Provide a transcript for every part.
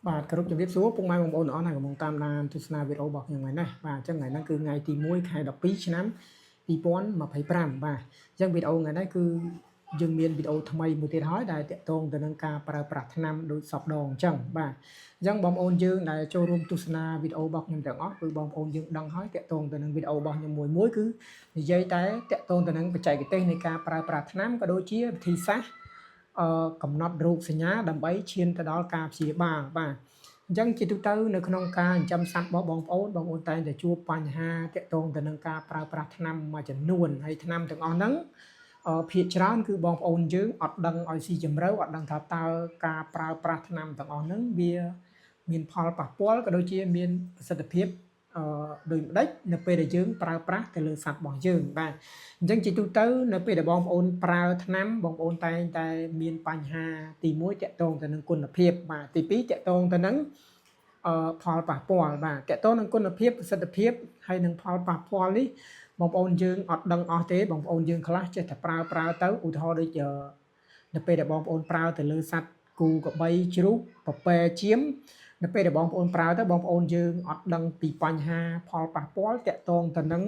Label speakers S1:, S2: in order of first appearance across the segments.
S1: បាទគោរពជំរាបសួរពុកម៉ែបងប្អូនទាំងអស់ណាកំពុងតាមដានទស្សនាវីដេអូរបស់ខ្ញុំថ្ងៃនេះបាទអញ្ចឹងថ្ងៃហ្នឹងគឺថ្ងៃទី1ខែ12ឆ្នាំ2025បាទអញ្ចឹងវីដេអូថ្ងៃនេះគឺយើងមានវីដេអូថ្មីមួយទៀតហើយដែលតាក់ទងទៅនឹងការប្រើប្រាស់ថ្នាំដូចសពដងអញ្ចឹងបាទអញ្ចឹងបងប្អូនយើងដែលចូលរួមទស្សនាវីដេអូរបស់ខ្ញុំទាំងអស់គឺបងប្អូនយើងដឹងហើយតាក់ទងទៅនឹងវីដេអូរបស់ខ្ញុំមួយគឺនិយាយតែតាក់ទងទៅនឹងបច្ចេកទេសនៃការប្រើប្រាស់ថ្នាំក៏ដូចជាវិធីសាស្ត្រកំណត់រោគសញ្ញាដើម្បីឈានទៅដល់ការព្យាបាលបាទអញ្ចឹងជាទូទៅនៅក្នុងការចិញ្ចឹមសត្វរបស់បងប្អូនតែងតែជួបបញ្ហាតាក់ទងទៅនឹងការប្រើប្រាស់ថ្នាំមួយចំនួនហើយថ្នាំទាំងអស់ហ្នឹងភាគច្រើនគឺបងប្អូនយើងអត់ដឹងឲ្យស៊ីជម្រៅអត់ដឹងថាតើការប្រើប្រាស់ថ្នាំទាំងអស់ហ្នឹងវាមានផលប៉ះពាល់ក៏ដូចជាមានប្រសិទ្ធភាពដូចម្ដេចនៅពេលដែលយើងប្រើប្រាស់ទៅលើសត្វរបស់យើងបាទអញ្ចឹងជាទូទៅនៅពេលដែលបងប្អូនប្រើថ្នាំបងប្អូនតែងតែមានបញ្ហាទី1តាក់ទងទៅនឹងគុណភាពបាទទី2តាក់ទងទៅនឹងផលប៉ះពាល់បាទតាក់ទងនឹងគុណភាពប្រសិទ្ធភាពហើយនឹងផលប៉ះពាល់នេះបងប្អូនយើងអត់ដឹងអស់ទេបងប្អូនយើងខ្លះចេះតែប្រើទៅឧទាហរណ៍ដូចនៅពេលដែលបងប្អូនប្រើទៅលើសត្វគូក្របីជ្រូកពពែជៀមនៅពេលដែលបងប្អូនប្រើទៅបងប្អូនយើងអត់ដឹងពីបញ្ហាផលប៉ះពាល់តាក់ទងទៅនឹង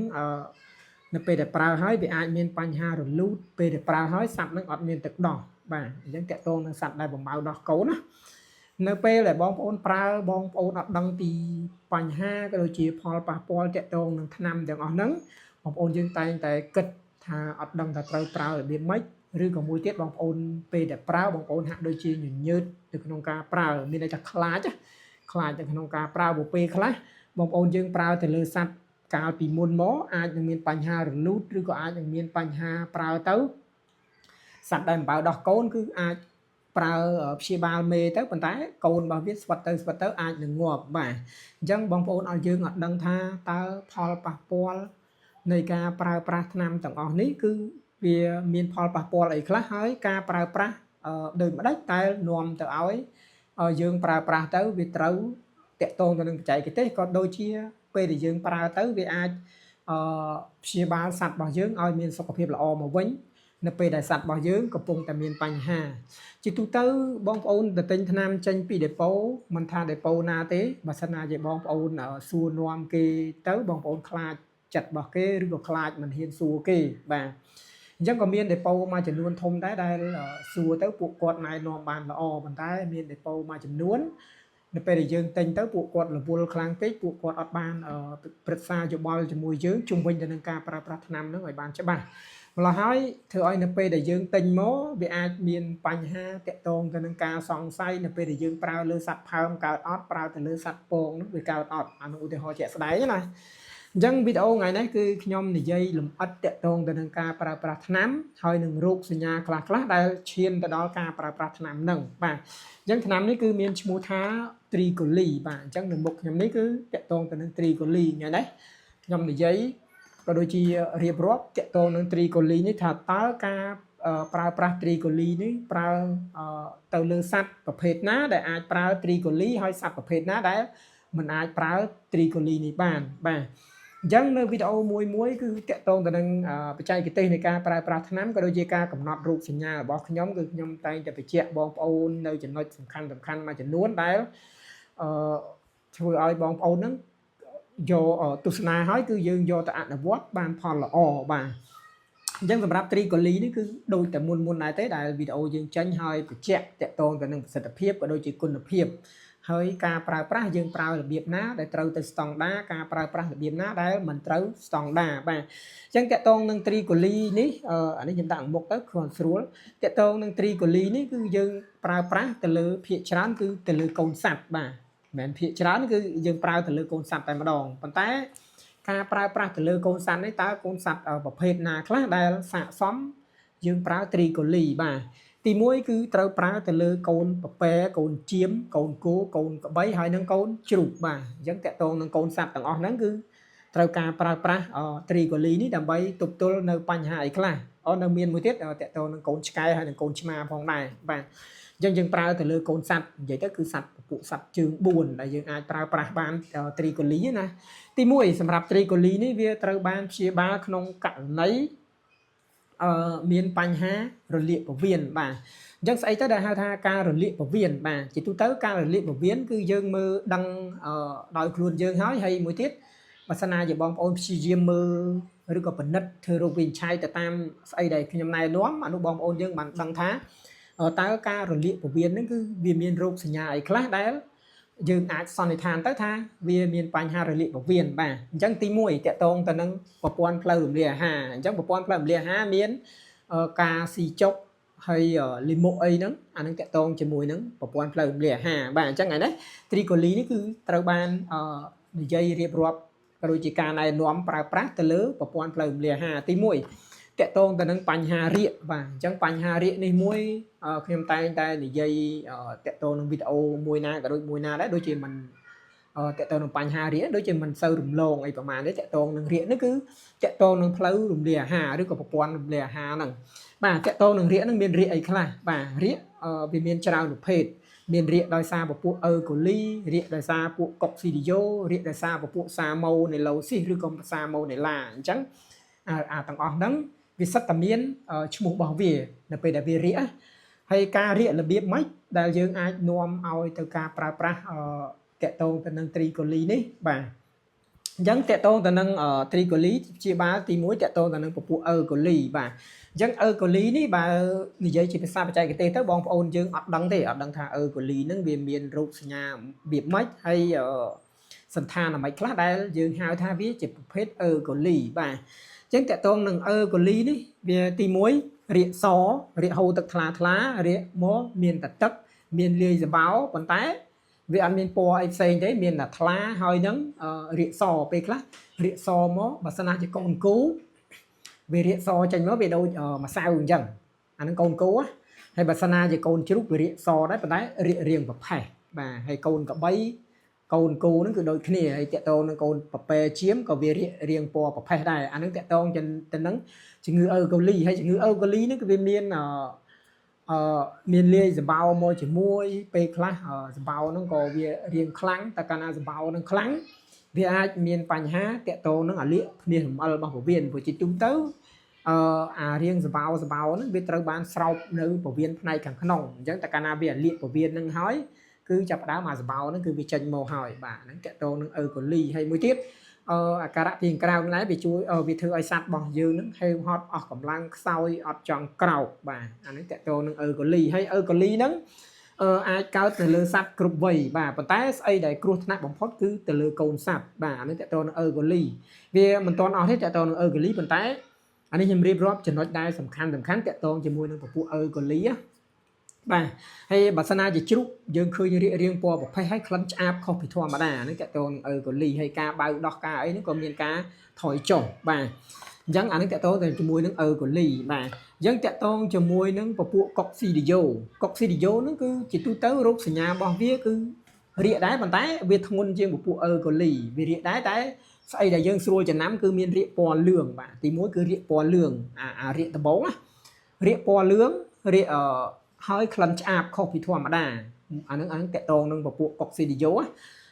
S1: នៅពេលដែលប្រើហើយវាអាចមានបញ្ហារលូតពេលដែលប្រើហើយសត្វនឹងអត់មានទឹកដោះបាទអញ្ចឹងតាក់ទងនឹងសត្វដែលបំៅដោះកូនណានៅពេលដែលបងប្អូនប្រើបងប្អូនអត់ដឹងពីបញ្ហាក៏ដូចជាផលប៉ះពាល់តាក់ទងនឹងថ្នាំទាំងអស់ហ្នឹងបងប្អូនយើងតែងតែគិតថាអត់ដឹងថាត្រូវប្រើរបៀបម៉េចឬក៏មួយទៀតបងប្អូនពេលដែលប្រើបងប្អូនហាក់ដូចជាញញើតនៅក្នុងការប្រើមានន័យថាខ្លាចនៅក្នុងការប្រើពេលខ្លះបងប្អូនយើងប្រើទៅលើសត្វកាលពីមុនមកអាចនឹងមានបញ្ហារលូតឬក៏អាចនឹងមានបញ្ហាប្រើទៅសត្វដែលបំបៅដោះកូនគឺអាចប្រើព្យាបាលមេទៅប៉ុន្តែកូនរបស់វាស្វិតទៅអាចនឹងងាប់បាទអញ្ចឹងបងប្អូនឲ្យយើងអត់ដឹងថាតើផលប៉ះពាល់នៃការប្រើប្រាស់ថ្នាំទាំងអស់នេះគឺវាមានផលប៉ះពាល់អីខ្លះហើយការប្រើប្រាស់ដូចម្ដេចតែនាំទៅឲ្យយើងប្រើប្រាស់ទៅវាត្រូវតាក់ទងទៅនឹងបច្ចេកទេសក៏ដូចជាពេលដែលយើងប្រើទៅវាអាចព្យាបាលសត្វរបស់យើងឲ្យមានសុខភាពល្អមកវិញនៅពេលដែលសត្វរបស់យើងកំពុងតែមានបញ្ហាជាទូទៅបងប្អូនទៅទិញថ្នាំចេញពីដេប៉ូមិនថាដេប៉ូណាទេបើសិនណាជាបងប្អូនសួរនាំគេទៅបងប្អូនខ្លាចចិត្តរបស់គេឬក៏ខ្លាចមិនហ៊ានសួរគេបាទអញ្ចឹងក៏មានដេប៉ូមួយចំនួនធំដែរដែលសួរទៅពួកគាត់ណែនាំបានល្អប៉ុន្តែមានដេប៉ូមួយចំនួននៅពេលដែលយើងទិញទៅពួកគាត់រវល់ខ្លាំងពេកពួកគាត់អត់បានប្រឹក្សាយោបល់ជាមួយយើងជុំវិញទៅនឹងការប្រើប្រាស់ថ្នាំហ្នឹងឲ្យបានច្បាស់ម្ល៉េះហើយធ្វើឲ្យនៅពេលដែលយើងទិញមកវាអាចមានបញ្ហាតាក់ទងទៅនឹងការសង្ស័យនៅពេលដែលយើងប្រើលើសត្វផើមកើតអត់ប្រើទៅលើសត្វពងនោះវាកើតអត់អានោះឧទាហរណ៍ជាក់ស្ដែងណាអញ្ចឹងវីដេអូថ្ងៃនេះគឺខ្ញុំនិយាយលម្អិតតាក់ទងទៅនឹងការប្រើប្រាស់ថ្នាំហើយនឹងរោគសញ្ញាខ្លះៗដែលឈានទៅដល់ការប្រើប្រាស់ថ្នាំហ្នឹងបាទអញ្ចឹងថ្នាំនេះគឺមានឈ្មោះថា Tricoli បាទអញ្ចឹងនៅមុខខ្ញុំនេះគឺតាក់ទងទៅនឹង Tricoli ថ្ងៃនេះខ្ញុំនិយាយក៏ដូចជារៀបរាប់តាក់ទងនឹង Tricoli នេះថាតើការប្រើប្រាស់ Tricoli នេះប្រើទៅលើសត្វប្រភេទណាដែលអាចប្រើ Tricoli ហើយសត្វប្រភេទណាដែលមិនអាចប្រើ Tricoli នេះបានបាទអញ្ចឹងនៅវីដេអូមួយគឺតាក់ទងទៅនឹងបច្ចេកទេសនៃការប្រើប្រាស់ថ្នាំក៏ដូចជាការកំណត់រោគសញ្ញារបស់ខ្ញុំគឺខ្ញុំតែងតែបញ្ជាក់បងប្អូននៅចំណុចសំខាន់មួយចំនួនដែលធ្វើឲ្យបងប្អូនហ្នឹងយកទស្សនាហើយគឺយើងយកទៅអនុវត្តបានផលល្អបាទអញ្ចឹងសម្រាប់ Tricoli នេះគឺដូចតែមុនដែរទេដែលវីដេអូយើងចេញហើយបញ្ជាក់តាក់ទងទៅនឹងប្រសិទ្ធភាពក៏ដូចជាគុណភាពហើយការប្រើប្រាស់យើងប្រើរបៀបណាដែលត្រូវទៅស្តង់ដារការប្រើប្រាស់របៀបណាដែលមិនត្រូវស្តង់ដារបាទអញ្ចឹងតាក់ទងនឹង Tricoli នេះអានេះខ្ញុំដាក់មុខទៅគ្រាន់ស្រួលតាក់ទងនឹង Tricoli នេះគឺយើងប្រើប្រាស់ទៅលើភាគច្រើនគឺទៅលើកូនសត្វបាទមិនមែនភាគច្រើនគឺយើងប្រើទៅលើកូនសត្វតែម្ដងប៉ុន្តែការប្រើប្រាស់ទៅលើកូនសត្វនេះតើកូនសត្វប្រភេទណាខ្លះដែលស័ក្តិសមយើងប្រើ Tricoli បាទទី1គឺត្រូវប្រើទៅលើកូនពពែកូនជៀមកូនគោកូនក្បីហើយនិងកូនជ្រូកបាទអញ្ចឹងតាក់ទងនឹងកូនសត្វទាំងអស់ហ្នឹងគឺត្រូវការប្រើប្រាស់ Tricoli នេះដើម្បីទប់ទល់នៅបញ្ហាអីខ្លះនៅមានមួយទៀតតាក់ទងនឹងកូនឆ្កែហើយនិងកូនឆ្មាផងដែរបាទអញ្ចឹងយើងប្រើទៅលើកូនសត្វនិយាយទៅគឺសត្វពពួកសត្វជើង4ដែលយើងអាចប្រើប្រាស់បាន Tricoli ណាទី1សម្រាប់ Tricoli នេះវាត្រូវបានព្យាបាលក្នុងករណីមានបញ្ហារលាកពោះវៀនបាទ ចឹងស្អីទៅដែលហៅថាការរលាកពវៀនបាទជាទូទៅការរលាកពវៀនគឺយើងមើលដឹងដោយខ្លួនយើងហើយមួយទៀតបើសិនណាជាបងប្អូនព្យាយាមមើលឬក៏ពិនិត្យធ្វើរោគវិនិច្ឆ័យទៅតាមស្អីដែលខ្ញុំណែនាំអានោះបងប្អូនយើងបានដឹងថាតើការរលាកពវៀនហ្នឹងគឺវាមានរោគសញ្ញាអីខ្លះដែលយើងអាចសន្និដ្ឋានទៅថាវាមានបញ្ហារលាកពវៀនបាទអញ្ចឹងទី1តកតងទៅនឹងប្រព័ន្ធផ្លូវរំលាយអាហារអញ្ចឹងប្រព័ន្ធផ្លូវរំលាយអាហារមានការស៊ីចុកហើយលីមុកអីហ្នឹងអានឹងតកតងជាមួយនឹងប្រព័ន្ធផ្លូវរំលាយអាហារបាទអញ្ចឹងថ្ងៃនេះត្រីកូលីនេះគឺត្រូវបាននិយាយរៀបរាប់ក៏ដូចជាការណែនាំប្រើប្រាស់ទៅលើប្រព័ន្ធផ្លូវរំលាយអាហារទី1តកតងទៅនឹងបញ្ហារាគបាទអញ្ចឹងបញ្ហារាគនេះមួយខ្ញុំតែងតែនិយាយតកតងនឹងវីដេអូមួយណាក៏ដូចមួយណាដែរដូចជាមិនតកតងនឹងបញ្ហារាគដូចជាមិនសូវរំលងអីប្រហែលទេតកតងនឹងរាគនេះគឺតកតងនឹងផ្លូវរំលាយអាហារឬក៏ប្រព័ន្ធរំលាយអាហារហ្នឹងបាទតកតងនឹងរាគហ្នឹងមានរាគអីខ្លះបាទរាគវាមានច្រើនប្រភេទមានរាគដោយសារពពួកអឺកូលីរាគដោយសារពួកកុកស៊ីឌីយ៉ូរាគដោយសារពពួកសាម៉ូនេឡូស៊ីសឬក៏សាម៉ូនេឡាអញ្ចឹងទាំងអស់ហ្នឹងវាសិតតែមានឈ្មោះរបស់វានៅពេលដែលវារាគហើយការរាគរបៀបម៉េចដែលយើងអាចនាំឲ្យទៅការប្រើប្រាស់តកតងទៅនឹងត្រីកូលីនេះបាទអញ្ចឹងតកតងទៅនឹងត្រីកូលីជាបាលទី1តកតងទៅនឹងពពួកអឺកូលីបាទអញ្ចឹងអឺកូលីនេះបើនិយាយជាភាសាបច្ចេកទេសទៅបងប្អូនយើងអត់ដឹងទេអត់ដឹងថាអឺកូលីហ្នឹងវាមានរោគសញ្ញារបៀបម៉េចហើយសន្តានអ្វីខ្លះដែលយើងហៅថាវាជាប្រភេទអឺកូលីបាទអញ្ចឹងតកតងនឹងអឺកូលីនេះវាទី1រាគសរាគហូរទឹកថ្លារាគមកមានតែទឹកមានលាយសបោប៉ុន្តែវាអត់មានពណ៌អីផ្សេងទេមានតែថ្លាហើយនឹងរាគសពេលខ្លះរាគសមកបើសិនណាជាកូនគូវារាគសចេញមកវាដូចម្សៅអញ្ចឹងអានឹងកូនគូហើយបើសិនណាជាកូនជ្រូកវារាគសដែរប៉ុន្តែរាគរៀងប្រផេះបាទហើយកូនក្របីកូនគូហ្នឹងគឺដូចគ្នាហើយតកតងនឹងកូនប៉ប៉ែជៀមក៏វារៀងពណ៌ប្រផេះដែរអានឹងតកតងទៅនឹងជំងឺអឺកូលីហើយជំងឺអឺកូលីហ្នឹងគឺវាមានលាយសម្បោមកជាមួយពេលខ្លះសម្បោហ្នឹងក៏វារៀងខ្លាំងតែកាលណាសម្បោហ្នឹងខ្លាំងវាអាចមានបញ្ហាតកតងនឹងអាលៀកភ្នាសរំអិលរបស់ពវៀនព្រោះជាទូទៅអារៀងសម្បោហ្នឹងវាត្រូវបានស្រោបនៅពវៀនផ្នែកខាងក្នុងអញ្ចឹងតែកាលណាវាអាលៀកពវៀនហ្នឹងហើយគឺចាប់ផ្ដើមអាសម្បោហ្នឹងគឺវាចេញមកហើយបាទហ្នឹងតកតងនឹងអឺកូលីហើយមួយទៀតអាការៈពីក្រៅហ្នឹងវាជួយវាធ្វើឲ្យសត្វរបស់យើងហ្នឹងហេវហត់អស់កម្លាំងខ្សោយអត់ចង់ក្រោកបាទអានេះតកតងនឹងអឺកូលីហើយអឺកូលីហ្នឹងអាចកើតទៅលើសត្វគ្រប់វ័យបាទប៉ុន្តែស្អីដែលគ្រោះថ្នាក់បំផុតគឺទៅលើកូនសត្វបាទអានេះតកតងនឹងអឺកូលីវាមិនទាន់អស់ទេតកតងនឹងអឺកូលីប៉ុន្តែអានេះខ្ញុំរៀបរាប់ចំណុចដែលសំខាន់តកតងជាមួយនឹងពពួកអឺកូលីបាទហើយបើសិនណាជាជ្រូកយើងឃើញរៀងពណ៌ប្រផេះហើយក្លិនឆ្អាបខុសពីធម្មតាហ្នឹងតកតងនឹងអឺកូលីហើយការបើកដោះការអីហ្នឹងក៏មានការថយចុះបាទអញ្ចឹងអានេះតកតងទៅជាមួយនឹងអឺកូលីបាទអញ្ចឹងតកតងជាមួយនឹងពពួកកុកស៊ីឌីយ៉ូហ្នឹងគឺជាទូទៅរោគសញ្ញារបស់វាគឺរាគដែរប៉ុន្តែវាធ្ងន់ជាងពពួកអឺកូលីវារាគដែរតែស្អីដែលយើងស្រួលចំណាំគឺមានរាគពណ៌លឿងបាទទី1គឺរាគពណ៌លឿងអារាគដំបូងរាគពណ៌លឿងរាគហើយក្លិនឆ្អាបខុសពីធម្មតាអានឹងតកតងនឹងពពួកកុកស៊ីឌីយ៉ូ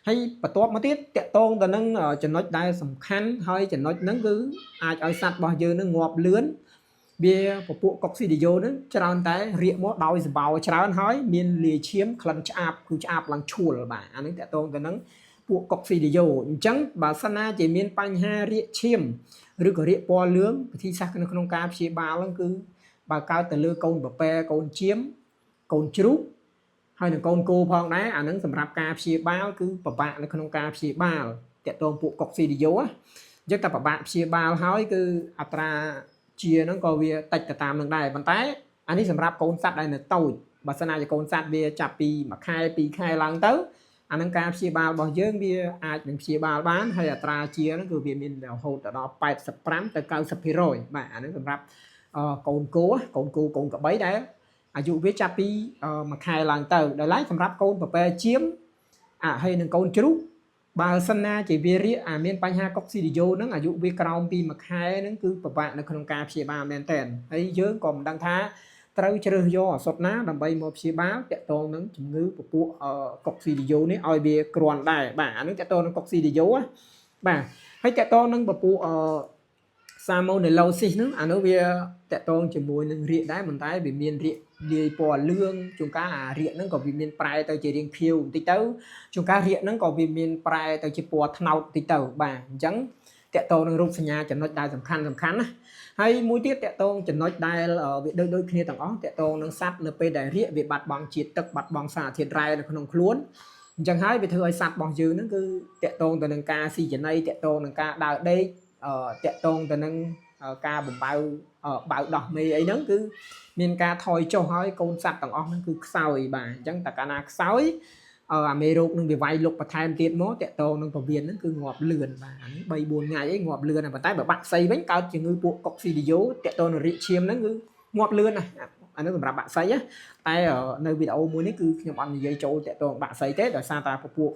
S1: ហើយបន្ទាប់មកទៀតតកតងទៅនឹងចំណុចដែលសំខាន់ហើយចំណុចហ្នឹងគឺអាចឲ្យសត្វរបស់យើងនឹងងាប់លឿនវាពពួកកុកស៊ីឌីយ៉ូហ្នឹងច្រើនតែរាកមកដោយសម្បោច្រើនហើយមានលាយឈាមក្លិនឆ្អាបគឺឆ្អាបឡើងឈួលបាទអានេះតកតងទៅនឹងពួកកុកស៊ីឌីយ៉ូអញ្ចឹងបើសិនណាជាមានបញ្ហារាកឈាមឬក៏រាកពណ៌លឿងវិធីសាស្ត្រនៅក្នុងការព្យាបាលហ្នឹងគឺបើកើតទៅលើកូនប៉ប៉ែកូនជៀមកូនជ្រូកហើយនឹងកូនគោផងដែរអានឹងសម្រាប់ការព្យាបាលគឺពិបាកនៅក្នុងការព្យាបាលតកតងពួកកុកស៊ីឌីយ៉ូអញ្ចឹងតែពិបាកព្យាបាលហើយគឺអត្រាជាហ្នឹងក៏វាតិចទៅតាមនឹងដែរប៉ុន្តែអានេះសម្រាប់កូនសត្វដែលនៅតូចបើសិនណាជាកូនសត្វវាចាប់ពី1ខែ2ខែឡើងទៅអានឹងការព្យាបាលរបស់យើងវាអាចនឹងព្យាបាលបានហើយអត្រាជាហ្នឹងគឺវាមានរហូតដល់85ទៅ90%បាទអានឹងសម្រាប់កូនគោកូនក្របីដែរអាយុវាចាប់ពី1ខែឡើងទៅដល់ឡែកសម្រាប់កូនប៉ប៉ែជៀមហើយនឹងកូនជ្រូកបើសិនណាជាវារាកមានបញ្ហាកុកស៊ីឌីយ៉ូហ្នឹងអាយុវាក្រោមពី1ខែហ្នឹងគឺពិបាកនៅក្នុងការព្យាបាលមែនតើហើយយើងក៏មិនដឹងថាត្រូវជ្រើសយកឱសថណាដើម្បីមកព្យាបាលតកតងនឹងជំងឺពពួកកុកស៊ីឌីយ៉ូនេះឲ្យវាគ្រាន់ដែរបាទអានេះតកតងនឹងកុកស៊ីឌីយ៉ូបាទហើយតកតងនឹងពពួកសាម៉ូនេឡូស៊ីសហ្នឹងអានោះវាតកតងជាមួយនឹងរាកដែរប៉ុន្តែវាមានរាក លាយពណ៌លឿងជួនកាលអារៀកហ្នឹងក៏វាមានប្រែទៅជារាងខៀវបន្តិចទៅជួនកាលរៀកហ្នឹងក៏វាមានប្រែទៅជាពណ៌ត្នោតបន្តិចទៅបាទអញ្ចឹងតកតងនឹងរូបសញ្ញាចំណុចដែលសំខាន់ណាហើយមួយទៀតតកតងចំណុចដែលវាដូចគ្នាទាំងអស់តកតងនឹងសត្វនៅពេលដែលរៀកវាបាត់បង់ជាតិទឹកបាត់បង់សារធាតុរ៉ែនៅក្នុងខ្លួនអញ្ចឹងហើយវាធ្វើឲ្យសត្វរបស់យើងហ្នឹងគឺតកតងទៅនឹងការស៊ីចំណីតកតងនឹងការដើរដេកតកតងទៅនឹងការបំបៅបៅដោះមេអីហ្នឹងគឺមានការថយចុះហើយកូនសត្វទាំងអស់ហ្នឹងគឺខ្សោយបាទអញ្ចឹងតើកាលណាខ្សោយអាមេរោគនឹងវាវាយលុកបន្ថែមទៀតមកតកតងនឹងពវៀនហ្នឹងគឺងាប់លឿនបាទអានេះ3 4ថ្ងៃអីងាប់លឿនប៉ុន្តែបើបាក់សីវិញកើតជំងឺពួកកុកស៊ីឌីយ៉ូតកតងនឹងរាគឈាមហ្នឹងគឺងាប់លឿនណាអានេះសម្រាប់បាក់សីតែនៅវីដេអូមួយនេះគឺខ្ញុំអត់និយាយចូលតកតងបាក់សីទេដោយសារតែពពួក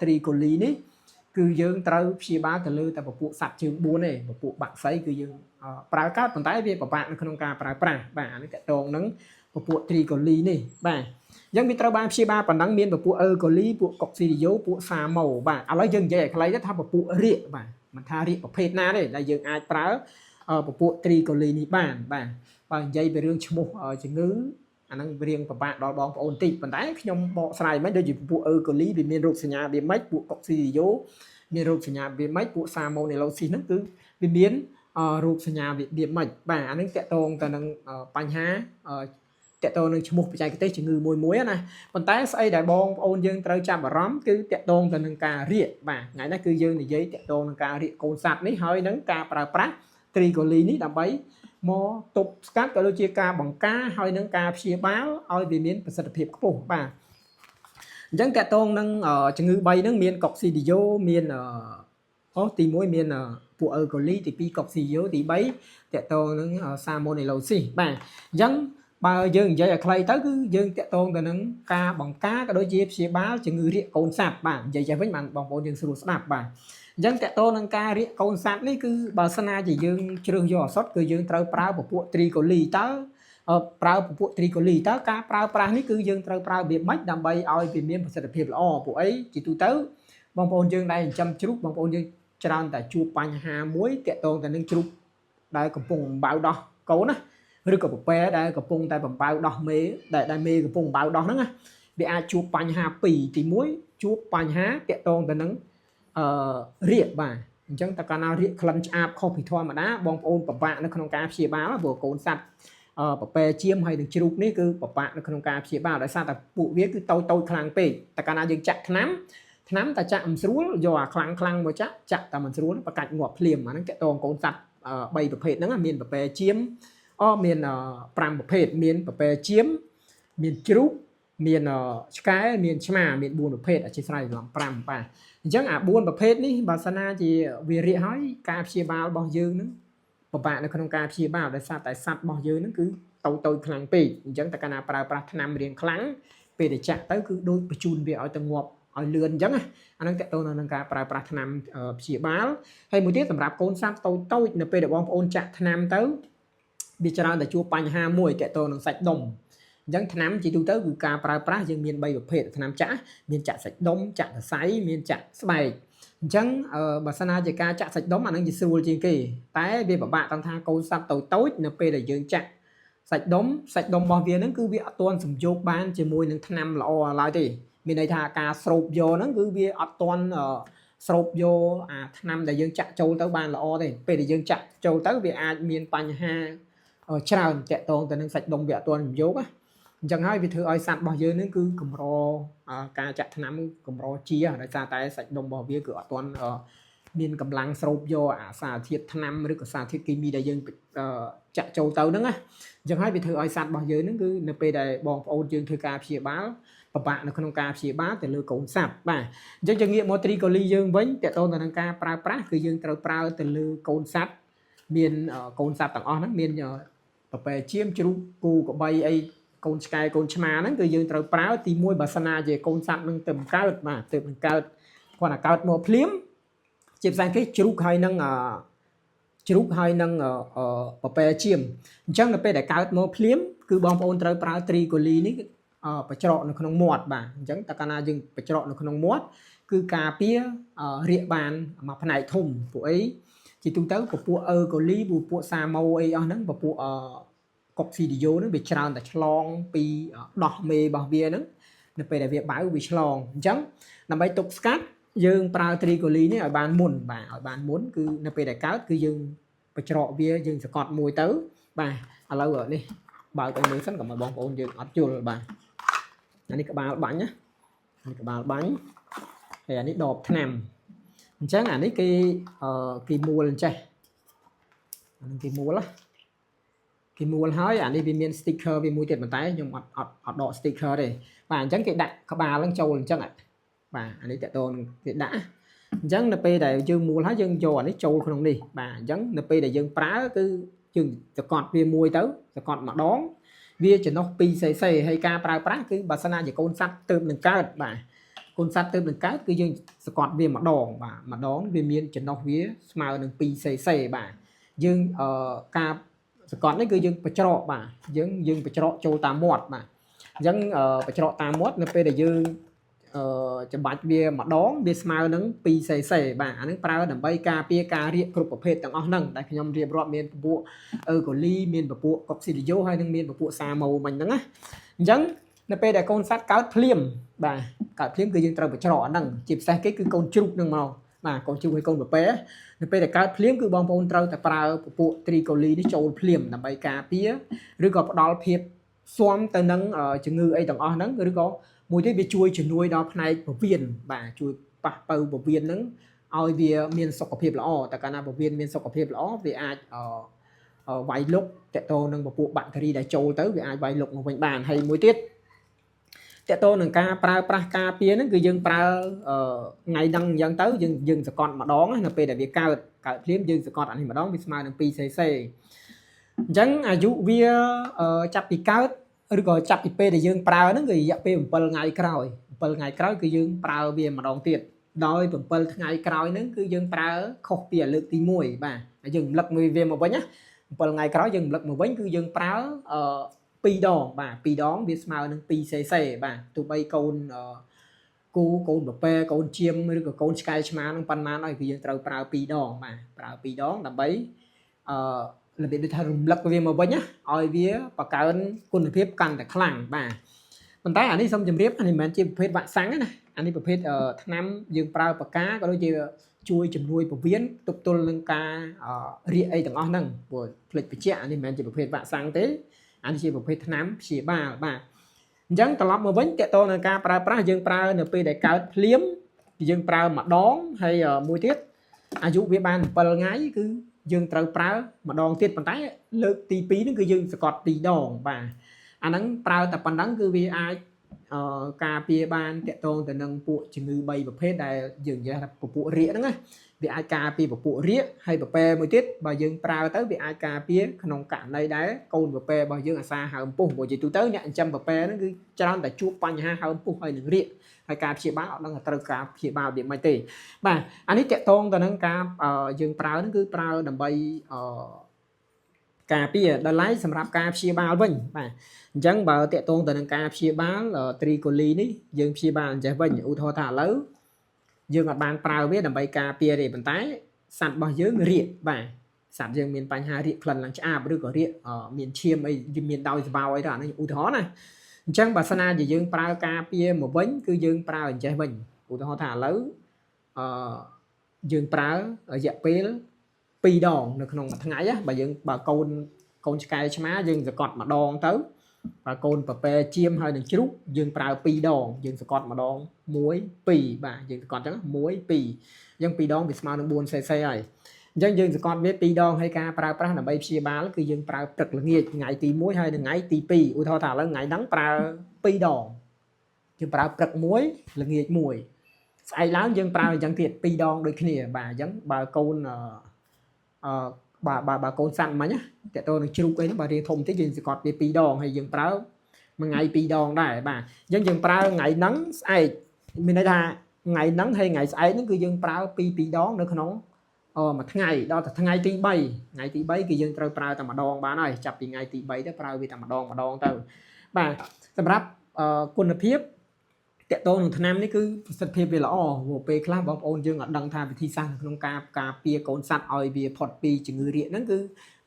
S1: ត្រីកូលីនេះគឺយើងត្រូវព្យាបាលទៅលើតែពពួកសត្វជើង4ទេពពួកបាក់សីគឺយើងប្រើកើតប៉ុន្តែវាពិបាកនៅក្នុងការប្រើប្រាស់បាទអានេះតកតងនឹងពពួកត្រីកូលីនេះបាទអញ្ចឹងវាត្រូវបានព្យាបាលប៉ុណ្ណឹងមានពពួកអឺកូលីពួកកុកស៊ីឌីយ៉ូពួកសាម៉ូបាទឥឡូវយើងនិយាយឲ្យខ្លីទៅថាពពួករាកបាទមិនថារាកប្រភេទណាទេដែលយើងអាចប្រើពពួកត្រីកូលីនេះបានបាទបើនិយាយពីរឿងឈ្មោះជំងឺអាហ្នឹងរៀងពិបាកដល់បងប្អូនតិចប៉ុន្តែខ្ញុំបកស្រាយមិនដូចជាពួកអឺកូលីវាមានរោគសញ្ញាវាមិនពួកកុកស៊ីឌីយ៉ូមានរោគសញ្ញាវាមិនពួកសាម៉ូនេឡូស៊ីសហ្នឹងគឺវាមានរោគសញ្ញាវាមិនបាទអាហ្នឹងតកតងទៅនឹងបញ្ហាតកតងនឹងឈ្មោះបច្ចេកទេសជំងឺមួយណាប៉ុន្តែស្អីដែលបងប្អូនយើងត្រូវចាប់អារម្មណ៍គឺតកតងទៅនឹងការរាកបាទថ្ងៃនេះគឺយើងនិយាយតកតងនឹងការរាកកូនសត្វនេះហើយនឹងការប្រើប្រាស់ត្រីកូលីនេះដើម្បីមកទប់ស្កាត់ក៏ដូចជាការបង្ការហើយនឹងការព្យាបាលឲ្យវាមានប្រសិទ្ធភាពខ្ពស់បាទអញ្ចឹងតកតងនឹងជំងឺ3ហ្នឹងមានកុកស៊ីឌីយ៉ូមានទី1មានពួកអឺកូលីទី2កុកស៊ីឌីយ៉ូទី3តកតងនឹងសាម៉ូនេឡូស៊ីសបាទអញ្ចឹងបើយើងនិយាយឲ្យខ្លីទៅគឺយើងតកតងទៅនឹងការបង្ការក៏ដូចជាព្យាបាលជំងឺរាកកូនសត្វបាទនិយាយចេះវិញបានបងប្អូនយើងស្រួលស្ដាប់បាទអញ្ចឹងតកតងនឹងការរាកកូនសត្វនេះគឺបើសិនណាជាយើងជ្រើសយកឱសថគឺយើងត្រូវប្រើពពួកត្រីកូលីតើប្រើពពួកត្រីកូលីតើការប្រើប្រាស់នេះគឺយើងត្រូវប្រើរបៀបម៉េចដើម្បីឲ្យវាមានប្រសិទ្ធភាពល្អពួកអីជាទូទៅបងប្អូនយើងដែលចិញ្ចឹមជ្រូកបងប្អូនយើងច្រើនតែជួបបញ្ហាមួយតកតងទៅនឹងជ្រូកដែលកំពុងបំបៅដោះកូនណាឬក៏ពពែដែលកំពុងតែបំបៅដោះមេដែលមេកំពុងបំបៅដោះហ្នឹងណាវាអាចជួបបញ្ហា2ទី1ជួបបញ្ហាតកតងទៅនឹងរាកបាទអញ្ចឹងតើកាលណារាកក្លិនឆ្អាបខុសពីធម្មតាបងប្អូនពិបាកនៅក្នុងការព្យាបាលព្រោះកូនសត្វពពែជៀមហើយនឹងជ្រូកនេះគឺពិបាកនៅក្នុងការព្យាបាលដោយសារតែពួកវាគឺតូចខ្លាំងពេកតើកាលណាយើងចាក់ថ្នាំតែចាក់មិនស្រួលយកអាខ្លាំងមកចាក់តែមិនស្រួលបកាច់ងាប់ភ្លាមអាហ្នឹងតកតងកូនសត្វ3ប្រភេទហ្នឹងមានពពែជៀមមាន5ប្រភេទមានពពែជៀមមានជ្រូកមានឆ្កែមានឆ្មាមាន4ប្រភេទអធិស្ឋានឡើង5បាទអញ្ចឹងអា4ប្រភេទនេះបើសិនណាជាវារាកហើយការព្យាបាលរបស់យើងនឹងពិបាកនៅក្នុងការព្យាបាលដោយសារតែសត្វរបស់យើងនឹងគឺតូចខ្លាំងពេកអញ្ចឹងតើកាលណាប្រើប្រាស់ថ្នាំរៀងខ្លាំងពេលដែលចាក់ទៅគឺដូចបញ្ជូនវាឲ្យទៅងាប់ឲ្យលឿនអញ្ចឹងអានឹងតកតទៅនឹងការប្រើប្រាស់ថ្នាំព្យាបាលហើយមួយទៀតសម្រាប់កូនសត្វតូចនៅពេលដែលបងប្អូនចាក់ថ្នាំទៅវាច្រើនតែជួបបញ្ហាមួយតកតនឹងសាច់ដុំអញ្ចឹងថ្នាំជាទូទៅគឺការប្រើប្រាស់យើងមាន3ប្រភេទថ្នាំចាក់មានចាក់សាច់ដុំចាក់សរសៃមានចាក់ស្បែកអញ្ចឹងបើសិនណាជាការចាក់សាច់ដុំអានឹងជាស្រួលជាងគេតែវាពិបាកទាំងថាកូនសត្វតូចនៅពេលដែលយើងចាក់សាច់ដុំរបស់វាហ្នឹងគឺវាអត់ទាន់សំយោគបានជាមួយនឹងថ្នាំល្អឡើយទេមានន័យថាការស្រូបយកហ្នឹងគឺវាអត់ទាន់ស្រូបយកអាថ្នាំដែលយើងចាក់ចូលទៅបានល្អទេពេលដែលយើងចាក់ចូលទៅវាអាចមានបញ្ហាច្រើនតាក់ទងទៅនឹងសាច់ដុំវាអត់ទាន់សំយោគណាអញ្ចឹងហើយវាធ្វើឲ្យសត្វរបស់យើងនឹងគឺកម្រការចាក់ថ្នាំកម្រជាដោយសារតែសាច់ដុំរបស់វាគឺអត់ទាន់មានកម្លាំងស្រូបយកអាសារធាតុថ្នាំឬក៏សារធាតុគីមីដែលយើងចាក់ចូលទៅហ្នឹងណាអញ្ចឹងហើយវាធ្វើឲ្យសត្វរបស់យើងហ្នឹងគឺនៅពេលដែលបងប្អូនយើងធ្វើការព្យាបាលពិបាកនៅក្នុងការព្យាបាលទៅលើកូនសត្វបាទអញ្ចឹងយើងងាកមកត្រីកូលីយើងវិញតកតទៅនឹងការប្រើប្រាស់គឺយើងត្រូវប្រើទៅលើកូនសត្វមានកូនសត្វទាំងអស់ហ្នឹងមានពពែជៀមជ្រូកគូក្របីអីកូនឆ្កែកូនឆ្មាហ្នឹងគឺយើងត្រូវប្រើទី1បើសិនណាជាកូនសត្វនឹងទៅបង្កើតបាទទៅបង្កើតគាត់តែកើតមកភ្លាមជាភាសាអង់គ្លេសជ្រូកហើយនឹងពពែជៀមអញ្ចឹងនៅពេលដែលកើតមកភ្លាមគឺបងប្អូនត្រូវប្រើត្រីកូលីនេះបញ្ច្រកនៅក្នុងមាត់បាទអញ្ចឹងតើកាលណាយើងបញ្ច្រកនៅក្នុងមាត់គឺការពាររាកបានមួយផ្នែកធំពួកអីជាទូទៅពពួកអឺកូលីពពួកសាម៉ូអីអស់ហ្នឹងពពួក កុកស៊ីឌីយ៉ូហ្នឹងវាច្រើនតែឆ្លងពីដោះមេរបស់វាហ្នឹងនៅពេលដែលវាបើវាឆ្លងអញ្ចឹងដើម្បីទប់ស្កាត់យើងប្រើត្រីកូលីនេះឲ្យបានមុនបាទឲ្យបានមុនគឺនៅពេលដែលកើតគឺយើងបញ្ច្រកវាយើងសកត់មួយទៅបាទឥឡូវនេះបើកឲ្យមើលសិនកុំឲ្យបងប្អូនយើងអត់យល់បាទអានេះក្បាលបាញ់ណានេះក្បាលបាញ់ហើយអានេះដបថ្នាំអញ្ចឹងអានេះគេមួលអញ្ចេះអានេះគេមួលហើយអានេះវាមាន sticker វាមួយទៀតប៉ុន្តែខ្ញុំអត់ដក sticker ទេបាទអញ្ចឹងគេដាក់ក្បាលហ្នឹងចូលអញ្ចឹងបាទអានេះតើតើគេដាក់អញ្ចឹងនៅពេលដែលយើងមួលហើយយើងយកអានេះចូលក្នុងនេះបាទអញ្ចឹងនៅពេលដែលយើងប្រើគឺយើងសកត់វាមួយទៅសកត់ម្ដងវាចំណុះ 2cc ហើយការប្រើប្រាស់គឺបើសិនណាជាកូនសัตว์ទើបនឹងកើតបាទកូនសัตว์ទើបនឹងកើតគឺយើងសកត់វាម្ដងបាទម្ដងវាមានចំណុះវាស្មើនឹង 2cc បាទយើងការសកត់នេះគឺយើងបញ្ច្រកបាទយើងបញ្ច្រកចូលតាមមាត់បាទអញ្ចឹងបញ្ច្រកតាមមាត់នៅពេលដែលយើងចំបាច់វាម្ដងវាស្មើនឹង 2cc បាទអានឹងប្រើដើម្បីការពារការរាកគ្រប់ប្រភេទទាំងអស់ហ្នឹងដែលខ្ញុំរៀបរាប់មានពពួកកូលីមានពពួកកុកស៊ីឌីយ៉ូហើយនឹងមានពពួកសាម៉ូមិញហ្នឹងណាអញ្ចឹងនៅពេលដែលកូនសัตว์កើតភ្លាមបាទកើតភ្លាមគឺយើងត្រូវបញ្ច្រកអាហ្នឹងជាពិសេសគេគឺកូនជ្រូកហ្នឹងមកបាទកូនជ្រូកហើយកូនពពែនៅពេលដែលកើតភ្លាមគឺបងប្អូនត្រូវតែប្រើពពួកត្រីកូលីនេះចូលភ្លាមដើម្បីការពារឬក៏ផ្ដល់ភាពស៊ាំទៅនឹងជំងឺអីទាំងអស់ហ្នឹងឬក៏មួយទៀតវាជួយជំនួយដល់ផ្នែកពោះវៀនបាទជួយប៉ះប៉ូវពោះវៀនហ្នឹងឲ្យវាមានសុខភាពល្អតែកាលណាពោះវៀនមានសុខភាពល្អវាអាចវាយលុកតកតងនឹងពពួកបាក់តេរីដែលចូលទៅវាអាចវាយលុកមកវិញបានហើយមួយទៀតតកតងនឹងការប្រើប្រាស់ការពារហ្នឹងគឺយើងប្រើថ្ងៃហ្នឹងអញ្ចឹងទៅយើងសកត់ម្ដងនៅពេលដែលវាកើតភ្លាមយើងសកត់អានេះម្ដងវាស្មើនឹង 2cc អញ្ចឹងអាយុវាចាប់ពីកើតឬក៏ចាប់ពីពេលដែលយើងប្រើហ្នឹងគឺរយៈពេល7ថ្ងៃក្រោយគឺយើងប្រើវាម្ដងទៀតដោយ7ថ្ងៃក្រោយហ្នឹងគឺយើងប្រើខុសពីលើកទី1បាទយើងរំលឹកវាមកវិញណា7ថ្ងៃក្រោយយើងរំលឹកមកវិញគឺយើងប្រើ2ដងបាទ2ដងវាស្មើនឹង 2cc បាទទោះបីកូនកូនពពែកូនជៀមឬក៏កូនឆ្កែឆ្មានឹងប៉ុន្មានហើយគឺយើងត្រូវប្រើ2ដងបាទប្រើ2ដងដើម្បីរបៀបដូចថារំលឹកវាមកវិញណាឲ្យវាបង្កើនគុណភាពកាន់តែខ្លាំងបាទប៉ុន្តែអានេះសូមជម្រាបអានេះមិនមែនជាប្រភេទវ៉ាក់សាំងណាអានេះប្រភេទថ្នាំយើងប្រើបកាក៏ដូចជាជួយជំនួយពោះវៀនទប់ទល់នឹងការរាកអីទាំងអស់ហ្នឹងព្រោះផ្លេចបញ្ជាក់អានេះមិនមែនជាប្រភេទវ៉ាក់សាំងទេអានេះជាប្រភេទថ្នាំព្យាបាលបាទអញ្ចឹងត្រឡប់មកវិញតកតទៅនឹងការប្រើប្រាស់យើងប្រើនៅពេលដែលកើតភ្លាមយើងប្រើម្ដងហើយមួយទៀតអាយុវាបាន7ថ្ងៃគឺយើងត្រូវប្រើម្ដងទៀតប៉ុន្តែលើកទី2ហ្នឹងគឺយើងសកត់2ដងបាទអាហ្នឹងប្រើតែប៉ុណ្ណឹងគឺវាអាចការពារបានតកតងទៅនឹងពួកជំងឺ3ប្រភេទដែលយើងនិយាយថាពពួករាកហ្នឹងណាវាអាចការពារពពួករាកហើយពពែមួយទៀតបើយើងប្រើទៅវាអាចការពារក្នុងករណីដែលកូនពពែរបស់យើងអាសាហើមពុះព្រោះនិយាយទូទៅអ្នកចិញ្ចឹមពពែហ្នឹងគឺច្រើនតែជួបបញ្ហាហើមពុះហើយនឹងរាកហើយការព្យាបាលអត់ដឹងថាត្រូវការព្យាបាលវាមិនទេបាទអានេះតកតងទៅនឹងការយើងប្រើហ្នឹងគឺប្រើដើម្បីការពារដល់ឡែកសម្រាប់ការព្យាបាលវិញបាទអញ្ចឹងបើតកតងទៅនឹងការព្យាបាលត្រីកូលីនេះយើងព្យាបាលអញ្ចេះវិញឧទាហរណ៍ថាឥឡូវយើងអត់បានប្រើវាដើម្បីការពារទេប៉ុន្តែសត្វរបស់យើងរាកបាទសត្វយើងមានបញ្ហារាកក្លិនឡើងឆ្អាបឬក៏រាកមានឈាមអីមានដោយស្បោអីទៅអានេះឧទាហរណ៍ណាអញ្ចឹងបើសិនណាជាយើងប្រើការពារមកវិញគឺយើងប្រើអញ្ចេះវិញឧទាហរណ៍ថាឥឡូវយើងប្រើរយៈពេល2ដងនៅក្នុងមួយថ្ងៃណាបើកូនឆ្កែឆ្មាយើងសកត់ម្ដងទៅបើកូនពពែជៀមហើយនឹងជ្រូកយើងប្រើ2ដងយើងសកត់ម្ដង1 2បាទយើងសកត់អញ្ចឹង1 2អញ្ចឹង2ដងវាស្មើនឹង 4cc ហើយអញ្ចឹងយើងសកត់វា2ដងហើយការប្រើប្រាស់ដើម្បីព្យាបាលគឺយើងប្រើព្រឹកល្ងាចថ្ងៃទី1ហើយនឹងថ្ងៃទី2ឧទាហរណ៍ថាឥឡូវថ្ងៃហ្នឹងប្រើ2ដងយើងប្រើព្រឹក1ល្ងាច1ស្អែកឡើងយើងប្រើអញ្ចឹងទៀត2ដងដូចគ្នាបាទអញ្ចឹងបើកូនបើកូនសัตว์មិញណាតើតើនឹងជ្រូកអីហ្នឹងបើរៀងធំតិចយើងសកត់វា2ដងហើយយើងប្រើមួយថ្ងៃ2ដងដែរបាទអញ្ចឹងយើងប្រើថ្ងៃហ្នឹងស្អែកមានន័យថាថ្ងៃហ្នឹងហើយថ្ងៃស្អែកហ្នឹងគឺយើងប្រើ2ដងនៅក្នុងមួយថ្ងៃដល់តែថ្ងៃទី3គឺយើងត្រូវប្រើតែម្ដងបានហើយចាប់ពីថ្ងៃទី3ទៅប្រើវាតែម្ដងទៅបាទសម្រាប់គុណភាពតកតងនឹងថ្នាំនេះគឺប្រសិទ្ធភាពវាល្អព្រោះពេលខ្លះបងប្អូនយើងអត់ដឹងថាវិធីសាស្ត្រក្នុងការការពារកូនសัตว์ឲ្យវាផុតពីជំងឺរាកហ្នឹងគឺ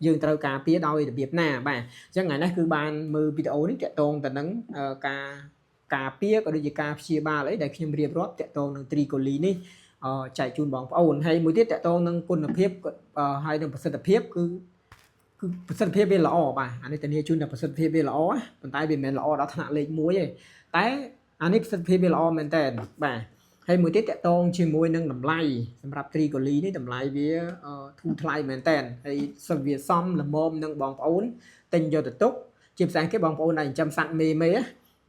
S1: យើងត្រូវការពារដោយរបៀបណាបាទអញ្ចឹងថ្ងៃនេះគឺបានមើលវីដេអូនេះតាក់ទងទៅនឹងការពារក៏ដូចជាការព្យាបាលអីដែលខ្ញុំរៀបរាប់តាក់ទងនឹងត្រីកូលីនេះចែកជូនបងប្អូនហើយមួយទៀតតាក់ទងនឹងគុណភាពហើយនឹងប្រសិទ្ធភាពគឺប្រសិទ្ធភាពវាល្អបាទអានេះធានាជូនតែប្រសិទ្ធភាពវាល្អប៉ុន្តែវាមិនមែនល្អដល់ថ្នាក់លេខ1ទេតែអានេះប្រសិទ្ធភាពវាល្អមែនតើបាទហើយមួយទៀតតាក់ទងជាមួយនឹងតម្លៃសម្រាប់ត្រីកូលីនេះតម្លៃវាធូរថ្លៃមែនតើហើយសិវាសមល្មមនឹងបងប្អូនទិញយកទៅទុកជាភាសាគេបងប្អូនដែលចិញ្ចឹមសត្វមេ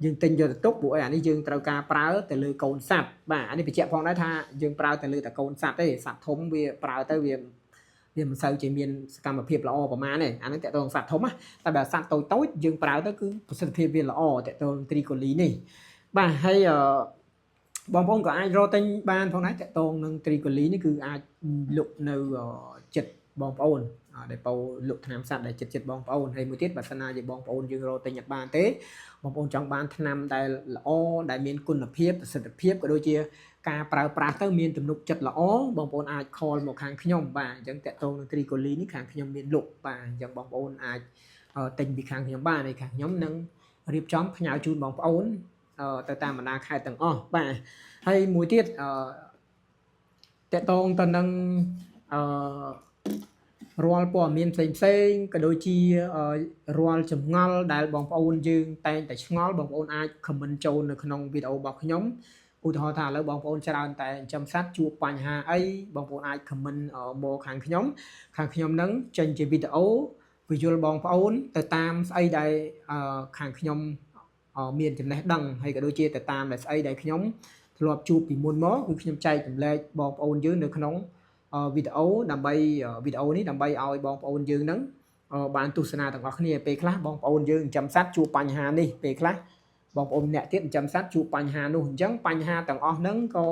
S1: យើងទិញយកទៅទុកព្រោះអានេះយើងត្រូវការប្រើទៅលើកូនសត្វបាទអានេះបញ្ជាក់ផងដែរថាយើងប្រើទៅលើតែកូនសត្វទេសត្វធំវាប្រើទៅវាមិនសូវជាមានសកម្មភាពល្អប្រហែលទេអានេះតើតើសត្វធំណាតែបើសត្វតូចយើងប្រើទៅគឺប្រសិទ្ធភាពវាល្អតើតើត្រីកូលីនេះបាទហើយបងប្អូនក៏អាចរកទិញបានផងដែរតើតើនឹងត្រីកូលីនេះគឺអាចលក់នៅចិត្តបងប្អូនដែលពោលក់ថ្នាំសត្វដែលចិត្តបងប្អូនហើយមួយទៀតបើសិនណាជាបងប្អូនយើងរកទិញអត់បានទេបងប្អូនចង់បានថ្នាំដែលល្អដែលមានគុណភាពប្រសិទ្ធភាពក៏ដូចជាការប្រើប្រាស់ទៅមានទំនុកចិត្តល្អបងប្អូនអាច call មកខាងខ្ញុំបាទអញ្ចឹងតកតងនឹងត្រីកូលីនេះខាងខ្ញុំមានលក់បាទអញ្ចឹងបងប្អូនអាចទិញពីខាងខ្ញុំបានហើយខាងខ្ញុំនឹងរៀបចំផ្ញើជូនបងប្អូនទៅតាមបណ្ដាខេត្តទាំងអស់បាទហើយមួយទៀតតកតងទៅនឹងរាល់ព័ត៌មានផ្សេងក៏ដូចជារាល់ចម្ងល់ដែលបងប្អូនយើងតែងតែឆ្ងល់បងប្អូនអាច comment ចូលនៅក្នុងវីដេអូរបស់ខ្ញុំឧទាហរណ៍ថាឥឡូវបងប្អូនច្រើនតែចិញ្ចឹមសត្វជួបបញ្ហាអីបងប្អូនអាច comment មកខាងខ្ញុំនឹងចេញជាវីដេអូពន្យល់បងប្អូនទៅតាមស្អីដែលខាងខ្ញុំមានចំណេះដឹងហើយក៏ដូចជាទៅតាមស្អីដែលខ្ញុំធ្លាប់ជួបពីមុនមកគឺខ្ញុំចែកចម្លែកបងប្អូនយើងនៅក្នុងវីដេអូដើម្បីវីដេអូនេះដើម្បីឲ្យបងប្អូនយើងនឹងបានទស្សនាទាំងអស់គ្នាពេលខ្លះបងប្អូនយើងចិញ្ចឹមសត្វជួបបញ្ហានេះពេលខ្លះបងប្អូនអ្នកទៀតចិញ្ចឹមសត្វជួបបញ្ហានោះអញ្ចឹងបញ្ហាទាំងអស់ហ្នឹងក៏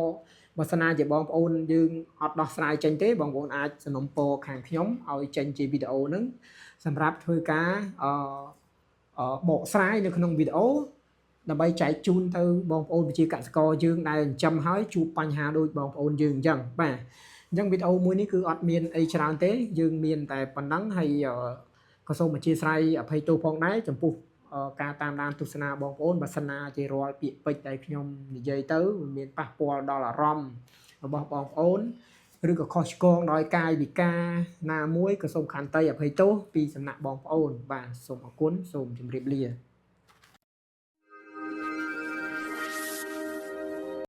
S1: បើសិនណាជាបងប្អូនយើងអត់ដោះស្រាយចេញទេបងប្អូនអាចសនំពរខាងខ្ញុំឲ្យចេញជាវីដេអូហ្នឹងសម្រាប់ធ្វើការបកស្រាយនៅក្នុងវីដេអូដើម្បីចែកជូនទៅបងប្អូនប្រជាកសិករយើងដែលចិញ្ចឹមហើយជួបបញ្ហាដូចបងប្អូនយើងអញ្ចឹងបាទអញ្ចឹងវីដេអូមួយនេះគឺអត់មានអីច្រើនទេយើងមានតែប៉ុណ្ណឹងហើយក៏សូមអធិស្ឋានអភ័យទោសផងដែរចំពោះការតាមដានទស្សនាបងប្អូនបើសិនណាជារាល់ពាក្យពេចន៍ដែលខ្ញុំនិយាយទៅមានប៉ះពាល់ដល់អារម្មណ៍របស់បងប្អូនឬក៏ខុសឆ្គងដោយកាយវិការណាមួយក៏សូមខន្តីអភ័យទោសពីសំណាក់បងប្អូនបាទសូមអរគុណសូមជម្រាបលា